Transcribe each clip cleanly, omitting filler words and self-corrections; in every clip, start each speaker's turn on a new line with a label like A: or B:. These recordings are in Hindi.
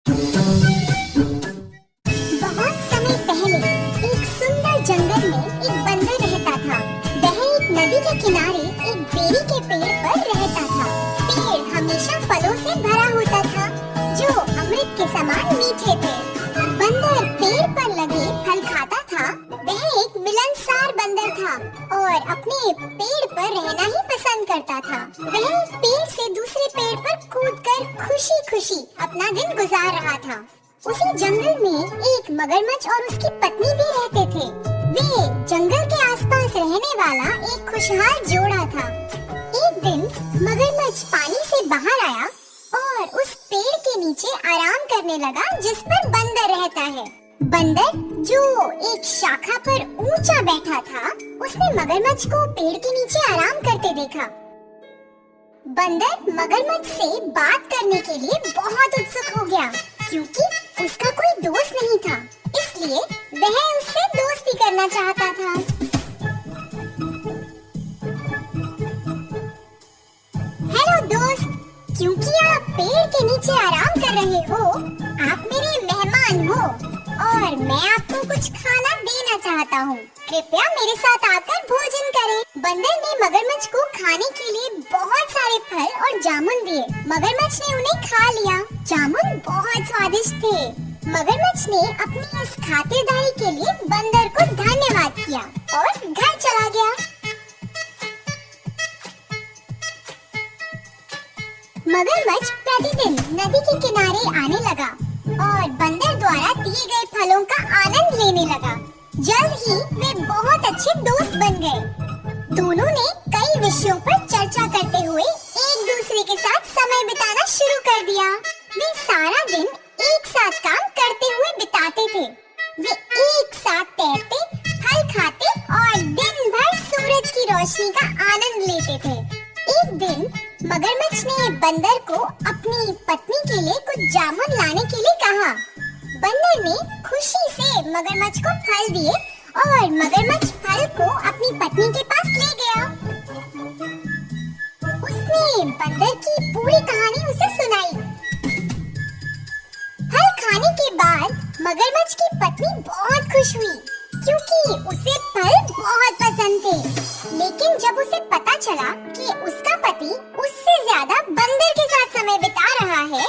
A: बहुत समय पहले एक सुंदर जंगल में एक बंदर रहता था। वह एक नदी के किनारे एक बेरी के पेड़ पर रहता था। पेड़ हमेशा फलों से भरा होता था जो अमृत के समान मीठे थे। बंदर पेड़ पर लगे फल खाता था। वह एक मिलनसार बंदर था और अपने पेड़ पर रहना ही पसंद करता था। वह एक पेड़ से दूसरे पेड़ पर कूदकर खुशी खुशी अपना दिन गुजार रहा था। उसी जंगल में एक मगरमच्छ और उसकी पत्नी भी रहते थे। वे जंगल के आसपास रहने वाला एक खुशहाल जोड़ा था। एक दिन मगरमच्छ पानी से बाहर आया और उस पेड़ के नीचे आराम करने लगा जिस पर बंदर रहता है। बंदर जो एक शाखा पर ऊंचा बैठा था, उसने मगरमच्छ को पेड़ के नीचे आराम करते देखा। बंदर मगरमच्छ से बात करने के लिए बहुत उत्सुक हो गया क्योंकि उसका कोई दोस्त नहीं था, इसलिए वह उससे दोस्ती करना चाहता था। हेलो दोस्त, क्योंकि आप पेड़ के नीचे आराम कर रहे हो, आप मेरे मेहमान हो और मैं आपको कुछ खाना देना चाहता हूँ। कृपया मेरे साथ आकर भोजन करें। बंदर ने मगरमच्छ को खाने के लिए बहुत सारे फल और जामुन दिए। मगरमच्छ ने उन्हें खा लिया। जामुन बहुत स्वादिष्ट थे। मगरमच्छ ने अपनी इस खातिरदारी के लिए बंदर को धन्यवाद किया और घर चला गया। मगरमच्छ प्रतिदिन नदी के किनारे आने लगा और बंदर द्वारा दिए गए फलों का आनंद लेने लगा। जल्द ही वे बहुत अच्छे दोस्त बन गए। दोनों ने कई विषयों पर चर्चा करते हुए एक दूसरे के साथ समय बिताना शुरू कर दिया। वे सारा दिन एक साथ काम करते हुए बिताते थे। वे एक साथ तैरते, फल खाते और दिन भर सूरज की रोशनी का आनंद लेते थे। एक दिन मगरमच्छ ने बंदर को अपनी पत्नी के लिए कुछ जामुन लाने के लिए कहा। बंदर ने खुशी से मगरमच्छ को फल दिए और मगरमच्छ फल को अपनी पत्नी के पास ले गया। उसने बंदर की पूरी कहानी उसे सुनाई। फल खाने के बाद मगरमच्छ की पत्नी बहुत खुश हुई क्योंकि उसे फल बहुत पसंद थे। लेकिन जब उसे पता चला कि उसका पति उससे ज्यादा बंदर के साथ समय बिता रहा है,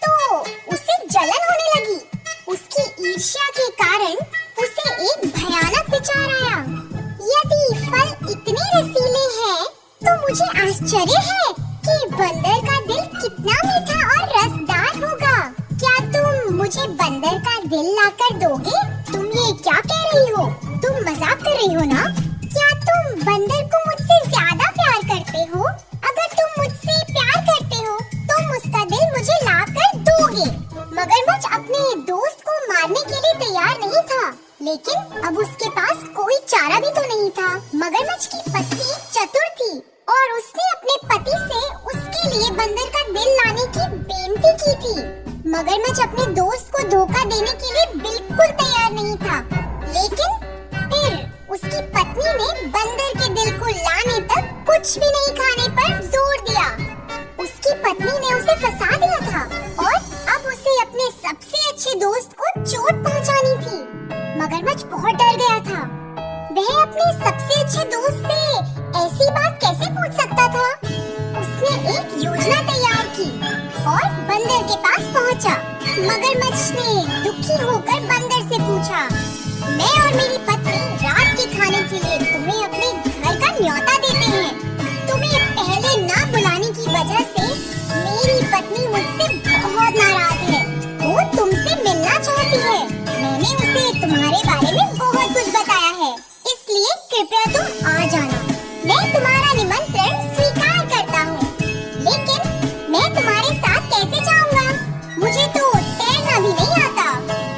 A: तो उसे जलन होने लगी। उसकी ईर्ष्या के कारण उसे एक भयानक विचार आया। यदि फल इतने रसीले हैं, तो मुझे आश्चर्य है कि बंदर का दिल कितना मीठा और रसदार होगा। क्या तुम मुझे बंदर का दिल लाकर दोगे? तुम ये क्या कह रही हो? तुम मजाक कर रही हो ना? क्या तुम बंदर को मुझसे ज्यादा प्यार करते हो? अगर तुम मुझसे प्यार करते हो, तुम उसका दिल मुझे लाकर दोगे। मगरमच्छ अपने दोस्त को मारने के लिए तैयार नहीं था, लेकिन अब उसके पास कोई चारा भी तो नहीं था। मगरमच्छ की पत्नी चतुर थी और उसने अपने पति से उसके लिए बंदर का दिल लाने की बेनती की थी। मगरमच्छ अपने दोस्त को धोखा देने के लिए बिल्कुल तैयार नहीं था, लेकिन फिर उसकी पत्नी ने बंदर के दिल को लाने तक कुछ भी नहीं खाने पर जोर दिया। उसकी पत्नी ने उसे फंसा दिया था और अब उसे अपने सबसे अच्छे दोस्त को चोट पहुंचानी थी। मगरमच्छ बहुत डर गया था। वह अपने सबसे अच्छे दोस्त से ऐसी बात कैसे पूछ सकता था? उसने एक योजना तैयार की और बंदर के पास पहुंचा। मगरमच्छ ने दुखी होकर बंदर से पूछा, मैं और मेरी पत्नी रात के खाने के लिए तुम्हें अपने घर का न्योता देते हैं। तुम्हें पहले ना बुलाने की वजह से मेरी पत्नी मुझसे बहुत नाराज है। वो तुमसे मिलना चाहती है। मैंने उसे तुम्हारे बारे में बहुत कुछ बताया है, इसलिए कृपया तुम आ जाना। मैं तुम्हारा निमंत्रण स्वीकार करता हूँ, लेकिन मैं तुम्हारे साथ कैसे जाऊँगा? मुझे तो तैरना भी नहीं आता।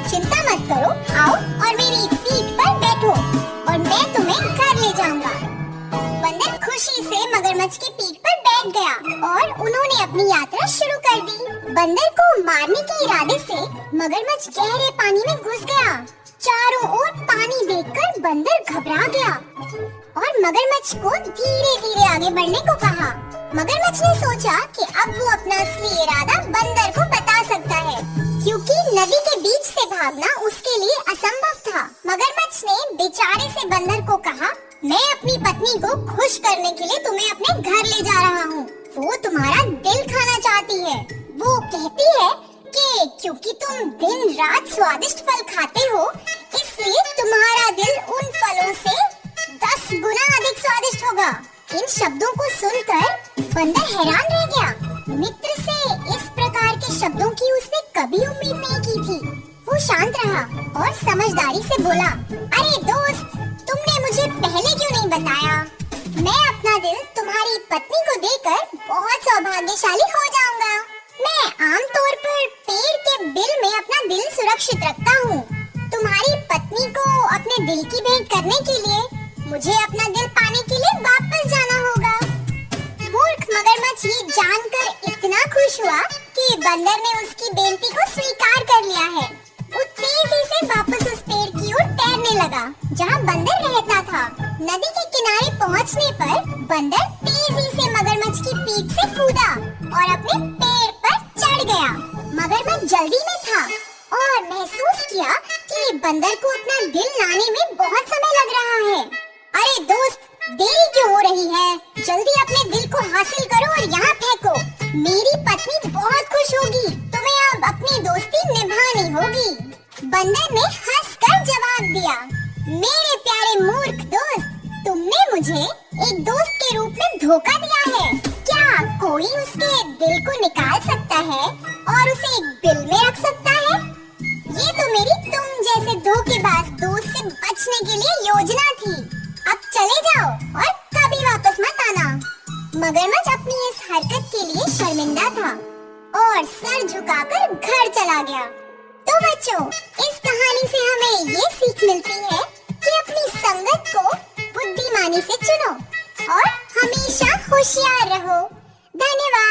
A: चिंता मत करो, आओ और मेरी पीठ पर बैठो और मैं तुम्हें घर ले जाऊंगा। बंदर खुशी से मगरमच्छ की पीठ पर बैठ गया और उन्होंने अपनी यात्रा शुरू कर दी। बंदर को मारने के इरादे से मगरमच्छ गहरे पानी में घुस गया। चारों ओर पानी देखकर बंदर घबरा गया और मगरमच्छ को धीरे धीरे आगे बढ़ने को कहा। मगरमच्छ ने सोचा कि अब वो अपना असली इरादा बंदर को बता सकता है, क्योंकि नदी के बीच से भागना उसके लिए असंभव था। मगरमच्छ ने बेचारे से बंदर को कहा, मैं अपनी पत्नी को खुश करने के लिए तुम्हें अपने घर ले जा रहा हूँ। वो तुम्हारा दिल खाना चाहती है। वो कहती है कि क्योंकि तुम दिन रात स्वादिष्ट फल खाते हो, इसलिए तुम्हारा दिल उन फलों से 10 गुना अधिक स्वादिष्ट होगा। इन शब्दों को सुनकर बंदर हैरान रह गया। मित्र से इस प्रकार के शब्दों की उसने कभी उम्मीद नहीं की थी। वो शांत रहा और समझदारी से बोला, अरे दोस्त, तुमने मुझे पहले क्यों नहीं बताया? मैं अपना दिल तुम्हारी पत्नी को देकर बहुत सौभाग्यशाली हो जाऊंगा। मैं आमतौर पर पेड़ के बिल में अपना दिल सुरक्षित रखता हूँ। तुम्हारी पत्नी को अपने दिल की भेंट करने के लिए मुझे अपना दिल पाने के लिए वापस जाना होगा। मूर्ख मगरमच्छ ये जानकर इतना खुश हुआ कि बंदर ने उसकी बेनती को स्वीकार कर लिया है। वो तेजी से वापस उस पेड़ की ओर तैरने लगा जहाँ बंदर रहता था। नदी के किनारे पहुँचने पर बंदर तेजी से मगरमच्छ की पीठ से कूदा और अपने पेड़ पर चढ़ गया। मगरमच्छ जल्दी में था और महसूस किया कि बंदर को अपना दिल लाने में बहुत समय लग रहा है। अरे दोस्त, देरी क्यों हो रही है? जल्दी अपने दिल को हासिल करो और यहाँ फेंको। मेरी पत्नी बहुत खुश होगी। तुम्हें अब अपनी दोस्ती निभानी होगी। बंदर ने हंसकर जवाब दिया, मेरे प्यारे मूर्ख दोस्त, तुमने मुझे एक दोस्त के रूप में धोखा दिया है। क्या कोई उसके दिल को निकाल सकता है और उसे एक बिल में रख सकता है? ये तो मेरी तुम जैसे धोखेबाज दोस्त से बचने के लिए योजना थी। अब चले जाओ और कभी वापस मत आना। मगरमच्छ अपनी इस हरकत के लिए शर्मिंदा था और सर झुकाकर घर चला गया। तो बच्चों, इस कहानी से हमें ये सीख मिलती है कि अपनी संगत को बुद्धिमानी से चुनो और हमेशा होशियार रहो। धन्यवाद।